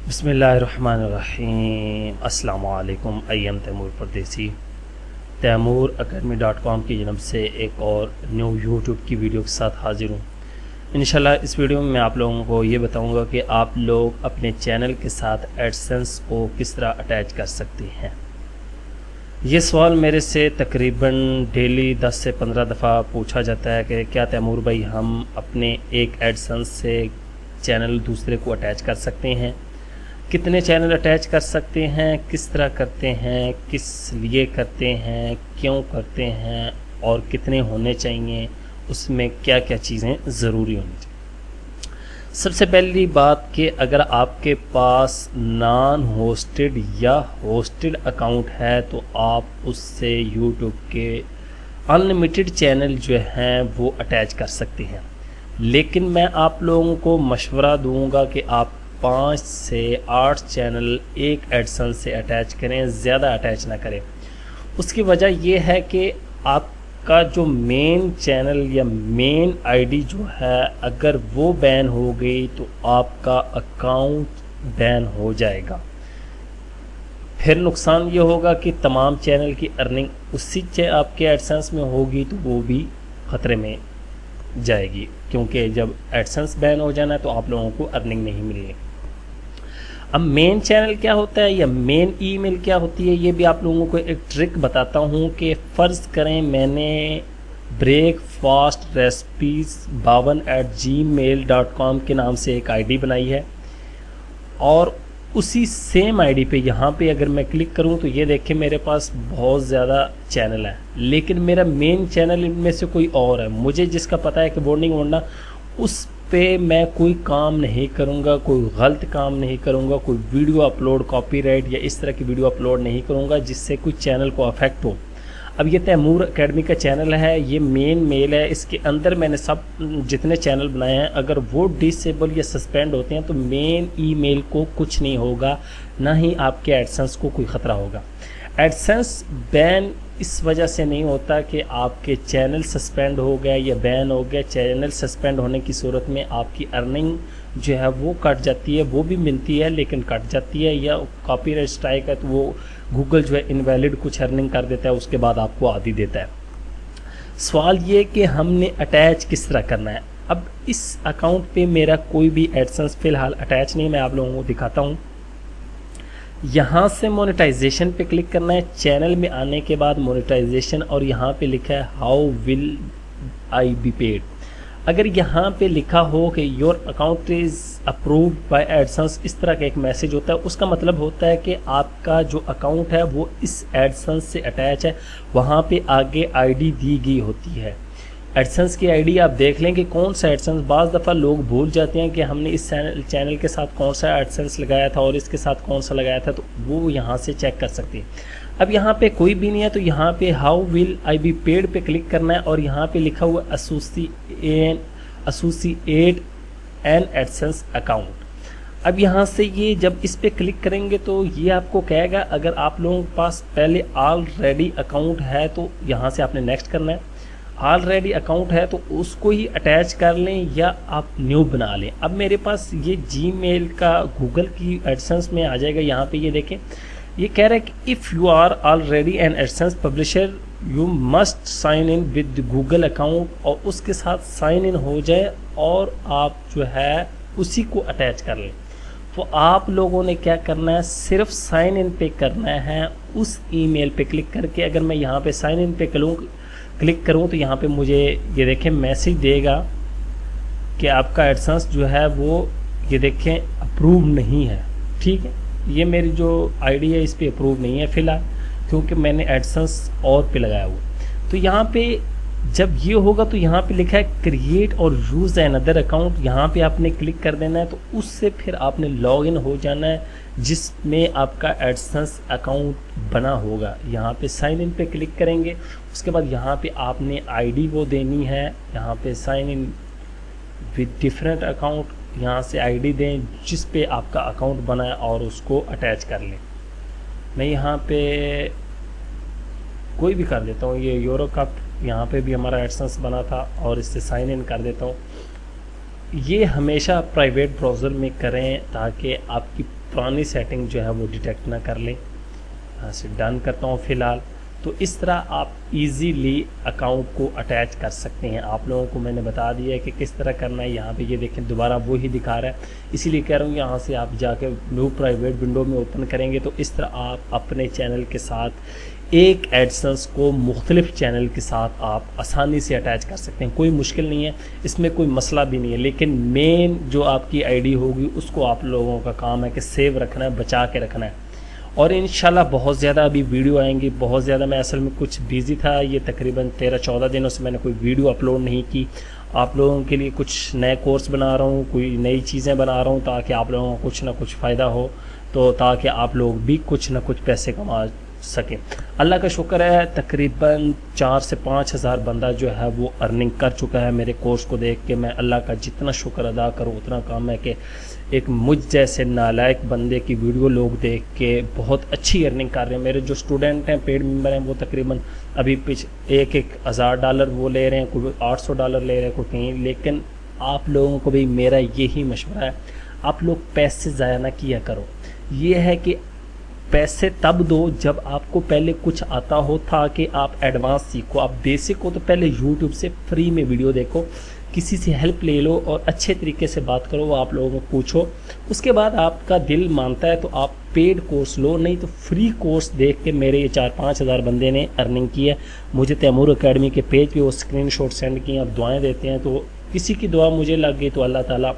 बिस्मिल्लाहिर्रहमानिर्रहीम। अस्सलाम वालेकुम। आई एम तैमूर परदेसी। तैमूरacademy.com की जन्म से एक और न्यू यूट्यूब की वीडियो के साथ हाजिर हूँ। इंशाल्लाह इस वीडियो में मैं आप लोगों को ये बताऊँगा कि आप लोग अपने चैनल के साथ एडसेंस को किस तरह अटैच कर सकते हैं। ये सवाल मेरे से तकरीबन डेली 10 से 15 दफ़ा पूछा जाता है कि क्या तैमूर भाई हम अपने एक एडसेंस से चैनल दूसरे को अटैच कर सकते हैं, कितने चैनल अटैच कर सकते हैं, किस तरह करते हैं, किस लिए करते हैं, क्यों करते हैं और कितने होने चाहिए, उसमें क्या क्या चीज़ें ज़रूरी होनी चाहिए। सबसे पहली बात कि अगर आपके पास नॉन होस्टेड या होस्टेड अकाउंट है तो आप उससे यूट्यूब के अनलिमिटेड चैनल जो हैं वो अटैच कर सकते हैं। लेकिन मैं आप लोगों को मशवरा दूंगा कि आप 5 से 8 चैनल एक एडसेंस से अटैच करें, ज़्यादा अटैच ना करें। उसकी वजह यह है कि आपका जो मेन चैनल या मेन आईडी जो है अगर वो बैन हो गई तो आपका अकाउंट बैन हो जाएगा। फिर नुकसान ये होगा कि तमाम चैनल की अर्निंग उसी आपके एडसेंस में होगी तो वो भी ख़तरे में जाएगी, क्योंकि जब एडसेंस बैन हो जाना है तो आप लोगों को अर्निंग नहीं मिलेगी। अब मेन चैनल क्या होता है या मेन ईमेल क्या होती है, ये भी आप लोगों को एक ट्रिक बताता हूँ कि फ़र्ज़ करें मैंने ब्रेकफास्ट रेसिपीज़ 52@gmail.com के नाम से एक आईडी बनाई है और उसी सेम आईडी पे यहाँ पे अगर मैं क्लिक करूँ तो ये देखिए मेरे पास बहुत ज़्यादा चैनल है, लेकिन मेरा मेन चैनल इनमें से कोई और है। मुझे जिसका पता है कि वार्निंग वरना उस पे मैं कोई काम नहीं करूँगा, कोई गलत काम नहीं करूँगा, कोई वीडियो अपलोड कॉपीराइट या इस तरह की वीडियो अपलोड नहीं करूँगा जिससे कोई चैनल को अफेक्ट हो। अब ये तैमूर एकेडमी का चैनल है, ये मेन मेल है, इसके अंदर मैंने सब जितने चैनल बनाए हैं अगर वो डिसेबल या सस्पेंड होते हैं तो मेन ईमेल को कुछ नहीं होगा, ना ही आपके एडसेंस को कोई ख़तरा होगा। एडसेंस बैन इस वजह से नहीं होता कि आपके चैनल सस्पेंड हो गया या बैन हो गया। चैनल सस्पेंड होने की सूरत में आपकी अर्निंग जो है वो कट जाती है, वो भी मिलती है लेकिन कट जाती है, या कॉपीराइट स्ट्राइक है तो वो गूगल जो है इनवैलिड कुछ अर्निंग कर देता है, उसके बाद आपको आदि देता है। सवाल ये कि हमने अटैच किस तरह करना है। अब इस अकाउंट पे मेरा कोई भी एडसेंस फ़िलहाल अटैच नहीं, मैं आप लोगों को दिखाता हूँ। यहाँ से मोनेटाइजेशन पे क्लिक करना है। चैनल में आने के बाद मोनेटाइजेशन और यहाँ पे लिखा है how will I be paid. अगर यहाँ पे लिखा हो कि your account is approved by AdSense, इस तरह का एक मैसेज होता है, उसका मतलब होता है कि आपका जो अकाउंट है वो इस एडसेंस से अटैच है। वहाँ पे आगे आईडी दी गई होती है, एडसेंस की आईडी आप देख लें कि कौन सा एडसेंस। बाज़ दफ़ा लोग भूल जाते हैं कि हमने इस चैनल के साथ कौन सा एडसेंस लगाया था और इसके साथ कौन सा लगाया था, तो वो यहाँ से चेक कर सकते हैं। अब यहाँ पे कोई भी नहीं है तो यहाँ पे how will I be paid पे क्लिक करना है और यहाँ पे लिखा हुआ एसोसिएट एन एडसेंस अकाउंट। अब यहाँ से ये जब इस पे क्लिक करेंगे तो ये आपको कहेगा अगर आप लोगों के पास पहले ऑलरेडी अकाउंट है तो यहाँ से आपने नेक्स्ट करना है। ऑलरेडी अकाउंट है तो उसको ही अटैच कर लें या आप न्यू बना लें। अब मेरे पास ये जीमेल का गूगल की एडसेंस में आ जाएगा। यहाँ पे ये देखें, ये कह रहा है कि if you are already an AdSense publisher you must sign in with Google account, और उसके साथ साइन इन हो जाए और आप जो है उसी को अटैच कर लें। तो आप लोगों ने क्या करना है, सिर्फ साइन इन पे करना है उस ईमेल पे क्लिक करके। अगर मैं यहाँ पे साइन इन पे क्लिक करूँ तो यहाँ पे मुझे ये देखें मैसेज देगा कि आपका एडसेंस जो है वो ये देखें अप्रूव नहीं है। ठीक है, ये मेरी जो आईडी है इस पे अप्रूव नहीं है फ़िलहाल, क्योंकि मैंने एडसेंस और पे लगाया हुआ। तो यहाँ पे जब ये होगा तो यहाँ पे लिखा है क्रिएट और यूज़ अनदर अकाउंट, यहाँ पे आपने क्लिक कर देना है। तो उससे फिर आपने लॉगिन हो जाना है जिसमें आपका एडसेंस अकाउंट बना होगा। यहाँ पे साइन इन पे क्लिक करेंगे, उसके बाद यहाँ पे आपने आईडी वो देनी है। यहाँ पे sign in with different account, यहाँ से आईडी दें जिस पे आपका अकाउंट बना है और उसको अटैच कर लें। मैं यहाँ पे कोई भी कर देता हूँ, ये यूरो कप, यहाँ पे भी हमारा एडसेंस बना था और इससे साइन इन कर देता हूँ। ये हमेशा प्राइवेट ब्राउज़र में करें ताकि आपकी पुरानी सेटिंग जो है वो डिटेक्ट ना कर लें। यहाँ से डन करता हूँ फ़िलहाल। तो इस तरह आप इजीली अकाउंट को अटैच कर सकते हैं। आप लोगों को मैंने बता दिया है कि किस तरह करना है। यहाँ पे ये देखें दोबारा वो ही दिखा रहा है, इसीलिए कह रहा हूँ यहाँ से आप जाके न्यू प्राइवेट विंडो में ओपन करेंगे तो इस तरह आप अपने चैनल के साथ एक एडसेंस को मुख्तलिफ चैनल के साथ आप आसानी से अटैच कर सकते हैं। कोई मुश्किल नहीं है, इसमें कोई मसला भी नहीं है। लेकिन मेन जो आपकी आईडी होगी उसको आप लोगों का काम है कि सेव रखना है, बचा के रखना है। और इंशाल्लाह बहुत ज़्यादा अभी वीडियो आएंगी, बहुत ज़्यादा। मैं असल में कुछ बिज़ी था, ये तकरीबन 13-14 दिनों से मैंने कोई वीडियो अपलोड नहीं की। आप लोगों के लिए कुछ नए कोर्स बना रहा हूँ, कोई नई चीज़ें बना रहा हूँ ताकि आप लोगों को कुछ ना कुछ फ़ायदा हो, तो ताकि आप लोग भी कुछ ना कुछ पैसे कमा सकें। अल्लाह का शुक्र है तकरीबन 4 से 5 हज़ार बंदा जो है वो अर्निंग कर चुका है मेरे कोर्स को देख के। मैं अल्लाह का जितना शुक्र अदा करूँ उतना कम है कि एक मुझ जैसे नालायक बंदे की वीडियो लोग देख के बहुत अच्छी अर्निंग कर रहे हैं। मेरे जो स्टूडेंट हैं, पेड मेंबर हैं, वो तकरीबन अभी $1,000 वो ले रहे हैं, कोई $800 ले रहे हैं, कोई कहीं। लेकिन आप लोगों को भी मेरा यही मशवरा है, आप लोग पैसे ज़ाया ना किया करो। ये है कि पैसे तब दो जब आपको पहले कुछ आता हो, ताकि आप एडवांस सीखो। आप बेसिक हो तो पहले यूट्यूब से फ्री में वीडियो देखो, किसी से हेल्प ले लो और अच्छे तरीके से बात करो, वो आप लोगों को पूछो। उसके बाद आपका दिल मानता है तो आप पेड कोर्स लो, नहीं तो फ्री कोर्स देख के मेरे ये 4-5 हज़ार बंदे ने अर्निंग की है। मुझे तैमूर एकेडमी के पेज पे वो स्क्रीनशॉट सेंड किए। आप दुआएं देते हैं तो किसी की दुआ मुझे लग गई तो अल्लाह ताला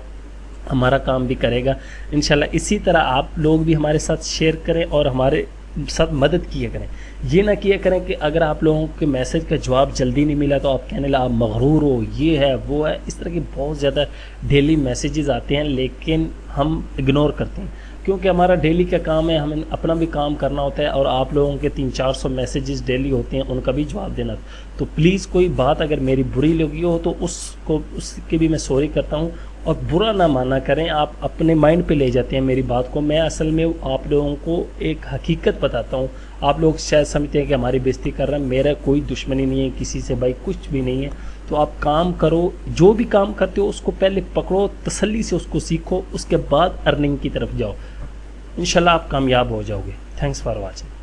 हमारा काम भी करेगा इंशाल्लाह। इसी तरह आप लोग भी हमारे साथ शेयर करें और हमारे साथ मदद किया करें। ये ना किया करें कि अगर आप लोगों के मैसेज का जवाब जल्दी नहीं मिला तो आप कहने लगा आप मगरूर हो, ये है वो है। इस तरह के बहुत ज़्यादा डेली मैसेजेस आते हैं, लेकिन हम इग्नोर करते हैं क्योंकि हमारा डेली का काम है, हमें अपना भी काम करना होता है। और आप लोगों के 300-400 मैसेजेस डेली होते हैं, उनका भी जवाब देना। तो प्लीज़ कोई बात अगर मेरी बुरी लगी हो तो उसके भी मैं सॉरी करता हूँ, और बुरा ना माना करें। आप अपने माइंड पे ले जाते हैं मेरी बात को। मैं असल में आप लोगों को एक हकीकत बताता हूँ। आप लोग शायद समझते हैं कि हमारी बेइज्जती कर रहे हैं। मेरा कोई दुश्मनी नहीं है किसी से भाई, कुछ भी नहीं है। तो आप काम करो, जो भी काम करते हो उसको पहले पकड़ो, तसल्ली से उसको सीखो, उसके बाद अर्निंग की तरफ जाओ। इंशाल्लाह आप कामयाब हो जाओगे। Thanks for watching.